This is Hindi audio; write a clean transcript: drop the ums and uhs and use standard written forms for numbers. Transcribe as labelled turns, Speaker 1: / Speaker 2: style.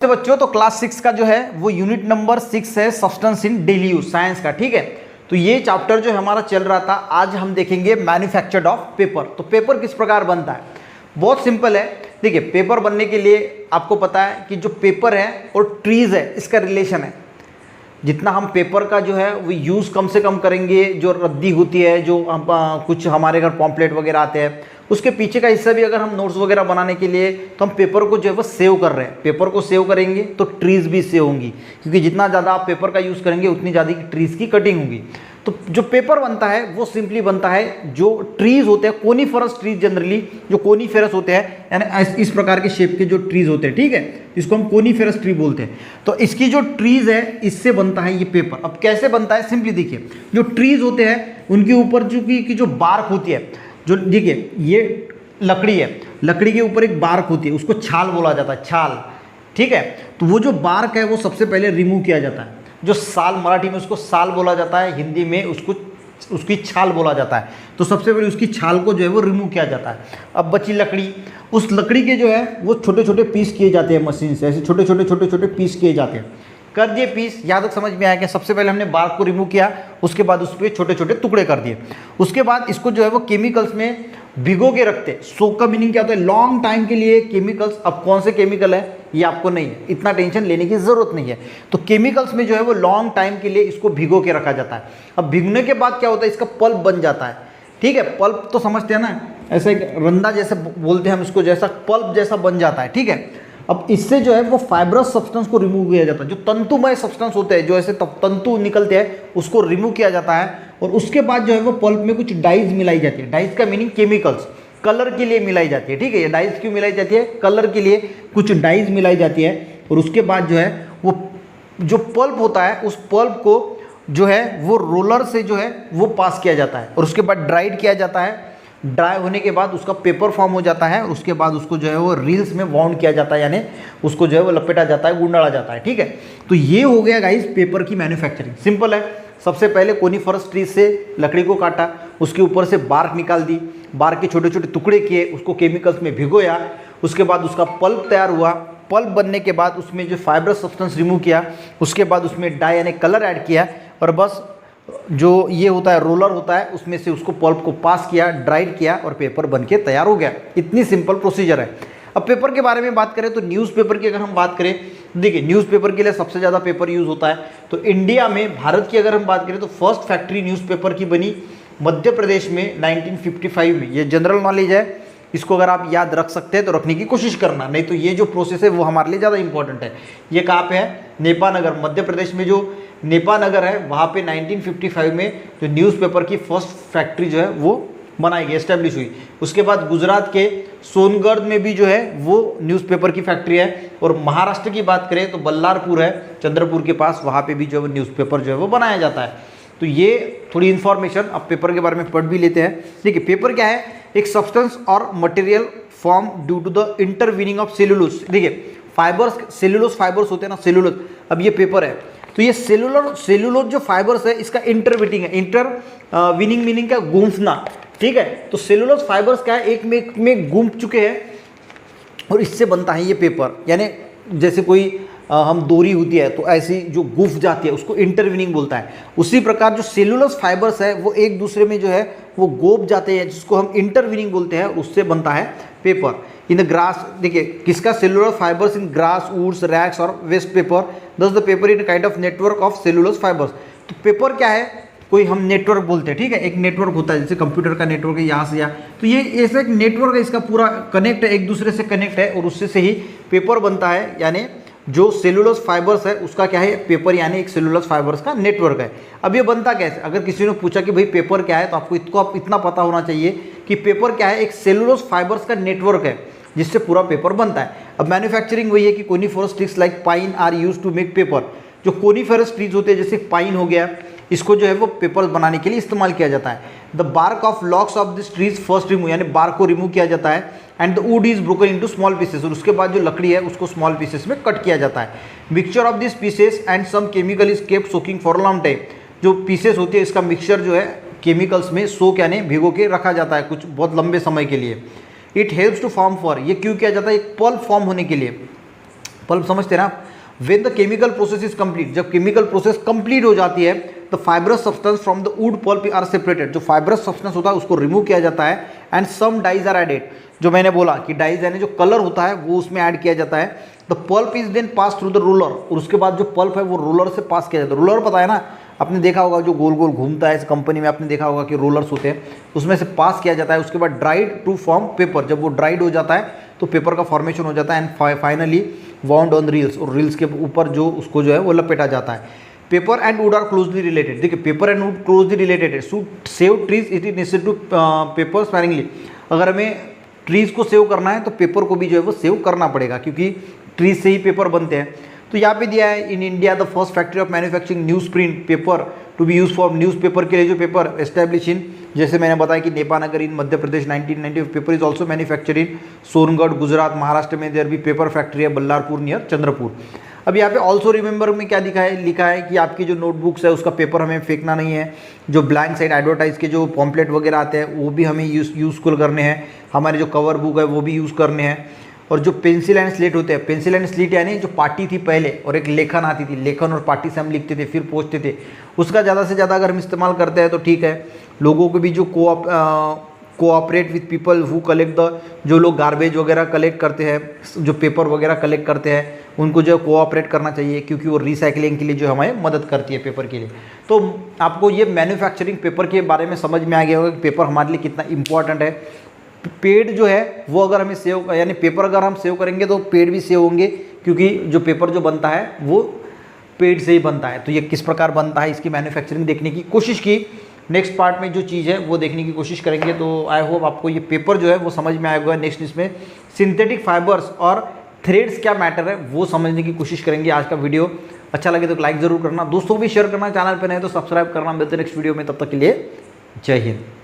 Speaker 1: तो बच्चों तो क्लास 6 का जो है वो यूनिट नंबर 6 है substance in daily use science का। ठीक है, तो ये चैप्टर जो हमारा चल रहा था, आज हम देखेंगे मैन्युफैक्चर्ड ऑफ पेपर। तो पेपर किस प्रकार बनता है, बहुत सिंपल है। देखिए, पेपर बनने के लिए आपको पता है कि जो पेपर है और ट्रीज है इसका रिलेशन है। जितना हम पेपर का जो है वो यूज़ कम से कम करेंगे, जो रद्दी होती है, जो हम कुछ हमारे घर पॉम्पलेट वगैरह आते हैं, उसके पीछे का हिस्सा भी अगर हम नोट्स वगैरह बनाने के लिए तो हम पेपर को जो है वो सेव कर रहे हैं। पेपर को सेव करेंगे तो ट्रीज भी सेव होंगी, क्योंकि जितना ज़्यादा आप पेपर का यूज़ करेंगे उतनी ज़्यादा ट्रीज की कटिंग होगी। तो जो पेपर बनता है वो सिंपली बनता है, जो ट्रीज होते हैं कोनीफरस ट्रीज, जनरली जो कोनीफेरस होते हैं, यानी इस प्रकार के शेप के जो ट्रीज होते हैं, ठीक है, इसको हम कोनीफेरस ट्री बोलते हैं। तो इसकी जो ट्रीज है इससे बनता है ये पेपर। अब कैसे बनता है, सिंपली देखिए, जो ट्रीज होते हैं उनके ऊपर जो बार्क होती है, जो देखिए ये लकड़ी है, लकड़ी के ऊपर एक बार्क होती है, उसको छाल बोला जाता है, छाल। ठीक है, तो वो जो बार्क है वो सबसे पहले रिमूव किया जाता है। जो साल, मराठी में उसको साल बोला जाता है, हिंदी में उसकी छाल बोला जाता है। तो सबसे पहले उसकी छाल को जो है वो रिमूव किया जाता है। अब बची लकड़ी, उस लकड़ी के जो है वो छोटे छोटे पीस किए जाते हैं मशीन से, ऐसे छोटे छोटे पीस किए जाते हैं। कर दिए पीस, यहाँ तक समझ में आया कि सबसे पहले हमने बार्क को रिमूव किया, उसके बाद उस पर छोटे छोटे टुकड़े कर दिए। उसके बाद इसको जो है वो केमिकल्स में भिगो के रखते हैं। सोक का मीनिंग क्या होता है, लॉन्ग टाइम के लिए केमिकल्स। अब कौन से केमिकल है ये आपको नहीं है, इतना टेंशन लेने की जरूरत नहीं है। तो केमिकल्स में जो है वो लॉन्ग टाइम के लिए इसको भिगो के रखा जाता है। अब भिगने के बाद क्या होता है, इसका पल्प बन जाता है। ठीक है, पल्प तो समझते हैं ना, ऐसे एक रंदा जैसे बोलते हैं हम इसको, जैसा पल्प जैसा बन जाता है। ठीक है, अब इससे जो है वो फाइब्रस सब्सटेंस को रिमूव किया जाता है। जो तंतुमय सब्सटेंस होते हैं, जो ऐसे तंतु निकलते हैं, उसको रिमूव किया जाता है। और उसके बाद जो है वो पल्प में कुछ डाइज मिलाई जाती है। डाइज का मीनिंग केमिकल्स, कलर के लिए मिलाई जाती है। ठीक है, ये डाइज क्यों मिलाई जाती है, कलर के लिए कुछ डाइज मिलाई जाती है। और उसके बाद जो है वो जो पल्प होता है, उस पल्प को जो है वो रोलर से जो है वो पास किया जाता है। और उसके बाद ड्राइड किया जाता है। ड्राई होने के बाद उसका पेपर फॉर्म हो जाता है। उसके बाद उसको जो है वो रील्स में वाउंड किया जाता है, यानी उसको जो है वो लपेटा जाता है, गुंडाला जाता है। ठीक है, तो ये हो गया गाइस पेपर की मैन्युफैक्चरिंग। सिंपल है। सबसे पहले कोनीफरस ट्री से लकड़ी को काटा, उसके ऊपर से बार्क निकाल दी, बार्क के छोटे छोटे टुकड़े किए, उसको केमिकल्स में भिगोया। उसके बाद उसका पल्प तैयार हुआ। पल्प बनने के बाद उसमें जो फाइब्रस सब्सटेंस रिमूव किया, उसके बाद उसमें डाई यानी कलर ऐड किया, और बस जो ये होता है रोलर होता है, उसमें से उसको पल्प को पास किया, ड्राइड किया, और पेपर बन के तैयार हो गया। इतनी सिंपल प्रोसीजर है। अब पेपर के बारे में बात करें तो न्यूज़पेपर की अगर हम बात करें, देखिए न्यूज़पेपर के लिए सबसे ज़्यादा पेपर यूज़ होता है। तो इंडिया में, भारत की अगर हम बात करें तो फर्स्ट फैक्ट्री न्यूज़पेपर की बनी मध्य प्रदेश में 1955 में। ये जनरल नॉलेज है, इसको अगर आप याद रख सकते हैं तो रखने की कोशिश करना, नहीं तो ये जो प्रोसेस है वो हमारे लिए ज़्यादा इंपॉर्टेंट है। ये कहाँ पे है, नेपानगर, मध्य प्रदेश में जो नेपानगर है वहाँ पे 1955 में जो न्यूज़पेपर की फर्स्ट फैक्ट्री जो है वो बनाई गई, एस्टेब्लिश हुई। उसके बाद गुजरात के सोनगढ़ में भी जो है वो न्यूज़पेपर की फैक्ट्री है। और महाराष्ट्र की बात करें तो बल्लारपुर है, चंद्रपुर के पास, वहाँ पे भी जो है न्यूज़पेपर जो है वो बनाया जाता है। तो ये थोड़ी इन्फॉर्मेशन अब पेपर के बारे में पढ़ भी लेते हैं। देखिए, पेपर क्या है, एक सब्सटेंस और material form due to the intervening of cellulose. देखिए, फाइबर्स, सेलुलोज फाइबर्स होते हैं ना, सेलुलोज। अब ये पेपर है, तो ये सेलुलोज जो फाइबर्स है इसका इंटरवीनिंग है। इंटरवीनिंग मीनिंग क्या, गूंथना। ठीक है, तो सेलुलोज फाइबर्स क्या है, एक में गूंथ चुके हैं और इससे बनता है ये पेपर। यानी जैसे कोई हम डोरी होती है तो ऐसी जो गुफ जाती है उसको इंटरवीनिंग बोलता है। उसी प्रकार जो सेलुलोज फाइबर्स है वो एक दूसरे में जो है वो गोप जाते हैं, जिसको हम इंटरवीनिंग बोलते हैं, उससे बनता है पेपर। इन द ग्रास, देखिए किसका, cellulose fibres in grass, woods, rags और waste paper, thus the paper in kind of network of cellulose fibres. तो पेपर क्या है, कोई हम नेटवर्क बोलते हैं। ठीक है, एक नेटवर्क होता है, जैसे कंप्यूटर का नेटवर्क है यहाँ से यहाँ, तो ये ऐसा एक नेटवर्क है, इसका पूरा कनेक्ट है, एक दूसरे से कनेक्ट है, और उससे से ही पेपर बनता है। यानी जो सेलुलोज फाइबर्स है उसका क्या है, पेपर, यानी एक सेलुलोज फाइबर्स का नेटवर्क है। अब ये बनता कैसे, अगर किसी ने पूछा कि भाई पेपर क्या है, तो आपको इतना पता होना चाहिए कि पेपर क्या है, एक सेलुलोज फाइबर्स का नेटवर्क है जिससे पूरा पेपर बनता है। अब मैन्युफैक्चरिंग वही है कि coniferous trees like pine are use to make paper. जो कोनीफेरस ट्रीज होते हैं, जैसे पाइन हो गया, इसको जो है वो पेपर बनाने के लिए इस्तेमाल किया जाता है। The bark of logs of this trees first remove, यानी बार्क को रिमूव किया जाता है। And the wood is broken into small pieces, और उसके बाद जो लकड़ी है उसको स्मॉल पीसेस में कट किया जाता है। Mixture of this pieces and some chemical is kept soaking for long time. जो पीसेस होती है इसका मिक्सचर जो है केमिकल्स में सोक यानी भिगो के रखा जाता है कुछ बहुत लंबे समय के लिए। It helps to form for, ये क्यों किया जाता है, एक पल्प फॉर्म होने के लिए। पल्प समझते हैं ना आप? When the chemical process is complete, जब केमिकल प्रोसेस कंप्लीट हो जाती है तो fibrous substance from the wood pulp are separated, जो फाइब्रस सब्सटेंस होता है उसको रिमूव किया जाता है and some dyes are added, जो मैंने बोला कि डाइज यानी जो कलर होता है वो उसमें ऐड किया जाता है। The pulp is then pass through the roller, और उसके बाद जो पल्प है वो रोलर से पास किया जाता है। रोलर पता है ना, आपने देखा होगा जो गोल गोल घूमता है इस कंपनी में, आपने देखा होगा कि रोलर्स होते हैं, उसमें से पास किया जाता है। उसके बाद ड्राइड टू फॉर्म पेपर, जब वो ड्राइड हो जाता है तो पेपर का फॉर्मेशन हो जाता है and finally wound on reels, और रील्स के ऊपर जो उसको जो है वो लपेटा जाता है। Paper and wood are closely related, देखिए paper and wood closely related है। So save trees it is necessary to paper sparingly, अगर हमें ट्रीज को सेव करना है तो पेपर को भी जो है वो सेव करना पड़ेगा, क्योंकि ट्रीज से ही पेपर बनते हैं। तो यहाँ पे दिया है in India the first factory of manufacturing news print paper to be use for news paper के लिए जो पेपर एस्टैब्लिश इन, जैसे मैंने बताया कि नेपानगर इन Madhya Pradesh 1990, paper is also manufacture इन सोनगढ़ गुजरात, महाराष्ट्र में देयर भी पेपर फैक्ट्री है बल्लारपुर नियर चंद्रपुर। अब यहाँ पे ऑल्सो रिमेंबर में क्या लिखा है कि आपकी जो नोटबुक्स है उसका पेपर हमें फेंकना नहीं है, जो ब्लैंक साइड एडवर्टाइज के जो पॉम्पलेट वगैरह आते हैं वो भी हमें यूज़फुल करने हैं, हमारे जो कवर बुक है वो भी यूज़ करने हैं। और जो पेंसिल एंड स्लेट होते हैं, पेंसिल एंड स्लेट यानी जो पार्टी थी पहले और एक लेखन आती थी, लेखन और पार्टी से हम लिखते थे फिर पोंछते थे, उसका ज़्यादा से ज़्यादा अगर हम इस्तेमाल करते हैं तो ठीक है। लोगों को भी जो cooperate with people who collect the, जो लोग गार्बेज वगैरह कलेक्ट करते हैं, जो पेपर वगैरह कलेक्ट करते हैं, उनको जो कोऑपरेट करना चाहिए, क्योंकि वो रिसाइकलिंग के लिए जो हमें मदद करती है पेपर के लिए। तो आपको ये मैन्युफैक्चरिंग पेपर के बारे में समझ में आ गया होगा कि पेपर हमारे लिए कितना इंपॉर्टेंट है। पेड़ जो है वो अगर हमें सेव, यानी पेपर अगर हम सेव करेंगे तो पेड़ भी सेव होंगे, क्योंकि जो पेपर जो बनता है वो पेड़ से ही बनता है। तो ये किस प्रकार बनता है इसकी मैन्युफैक्चरिंग देखने की कोशिश की। नेक्स्ट पार्ट में जो चीज़ है वो देखने की कोशिश करेंगे। तो आई होप आपको ये पेपर जो है वो समझ में आएगा। नेक्स्ट इसमें सिंथेटिक फाइबर्स और थ्रेड्स क्या मैटर है वो समझने की कोशिश करेंगे। आज का वीडियो अच्छा लगे तो लाइक ज़रूर करना, दोस्तों को भी शेयर करना, चैनल पर नहीं तो सब्सक्राइब करना। मिलते हैं नेक्स्ट वीडियो में, तब तक के लिए जय हिंद।